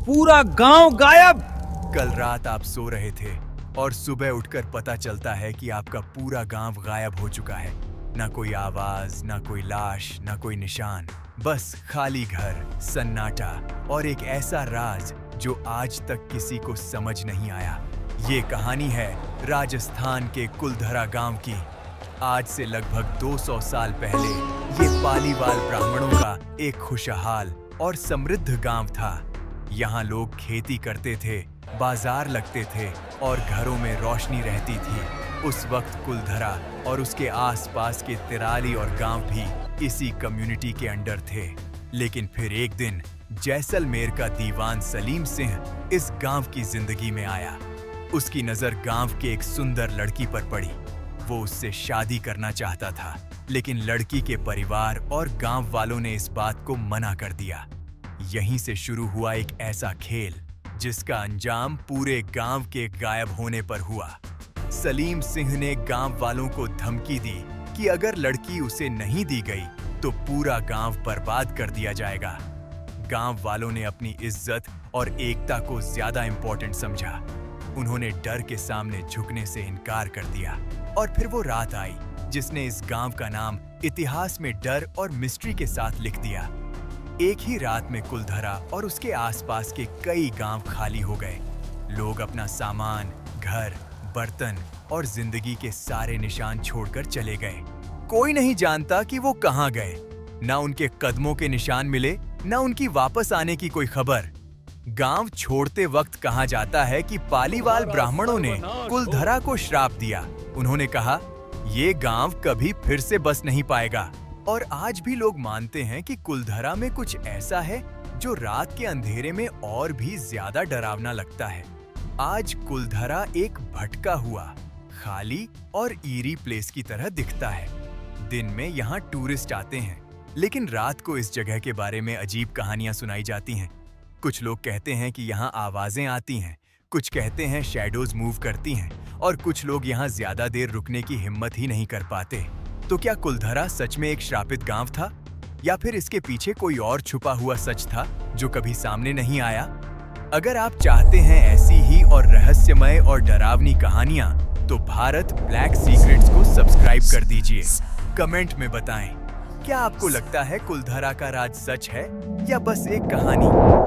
पूरा गांव गायब। कल रात आप सो रहे थे और सुबह उठकर पता चलता है कि आपका पूरा गांव गायब हो चुका है। ना कोई आवाज, ना कोई लाश, ना कोई निशान, बस खाली घर, सन्नाटा और एक ऐसा राज जो आज तक किसी को समझ नहीं आया। ये कहानी है राजस्थान के कुलधरा गांव की। आज से लगभग 200 साल पहले ये पालीवाल ब्राह्मणों का एक खुशहाल और समृद्ध गांव था। यहाँ लोग खेती करते थे, बाजार लगते थे और घरों में रोशनी रहती थी। उस वक्त कुलधरा और उसके आसपास के तिराली और गांव भी इसी कम्युनिटी के अंडर थे। लेकिन फिर एक दिन जैसलमेर का दीवान सलीम सिंह इस गांव की जिंदगी में आया। उसकी नजर गांव के एक सुंदर लड़की पर पड़ी। वो उससे शादी करना चाहता था, लेकिन लड़की के परिवार और गांव वालों ने इस बात को मना कर दिया। यहीं से शुरू हुआ एक ऐसा खेल जिसका अंजाम पूरे गांव के गायब होने पर हुआ। सलीम सिंह ने गांव वालों को धमकी दी कि अगर लड़की उसे नहीं दी गई तो पूरा गांव बर्बाद कर दिया जाएगा। गांव वालों ने अपनी इज्जत और एकता को ज्यादा इंपॉर्टेंट समझा। उन्होंने डर के सामने झुकने से इनकार कर दिया और फिर वो रात आई जिसने इस गांव का नाम इतिहास में डर और मिस्ट्री के साथ लिख दिया। एक ही रात में कुलधरा और उसके आसपास के कई गांव खाली हो गए। लोग अपना सामान, घर, बर्तन और जिंदगी के सारे निशान छोड़कर चले गए। कोई नहीं जानता कि वो कहां गए। ना उनके कदमों के निशान मिले, ना उनकी वापस आने की कोई खबर। गांव छोड़ते वक्त कहा जाता है कि पालीवाल ब्राह्मणों ने कुलधरा को श्राप दिया। उन्होंने कहा, ये गांव कभी फिर से बस नहीं पाएगा। और आज भी लोग मानते हैं कि कुलधरा में कुछ ऐसा है जो रात के अंधेरे में और भी ज्यादा डरावना लगता है। आज कुलधरा एक भटका हुआ, खाली और ईरी प्लेस की तरह दिखता है। दिन में यहाँ टूरिस्ट आते हैं, लेकिन रात को इस जगह के बारे में अजीब कहानियां सुनाई जाती हैं। कुछ लोग कहते हैं कि यहाँ आवाजें आती हैं, कुछ कहते हैं शैडोज मूव करती हैं और कुछ लोग यहाँ ज्यादा देर रुकने की हिम्मत ही नहीं कर पाते। तो क्या कुलधरा सच में एक श्रापित गांव था, या फिर इसके पीछे कोई और छुपा हुआ सच था जो कभी सामने नहीं आया? अगर आप चाहते हैं ऐसी ही और रहस्यमय और डरावनी कहानियां, तो भारत ब्लैक सीक्रेट्स को सब्सक्राइब कर दीजिए। कमेंट में बताएं, क्या आपको लगता है कुलधरा का राज सच है या बस एक कहानी?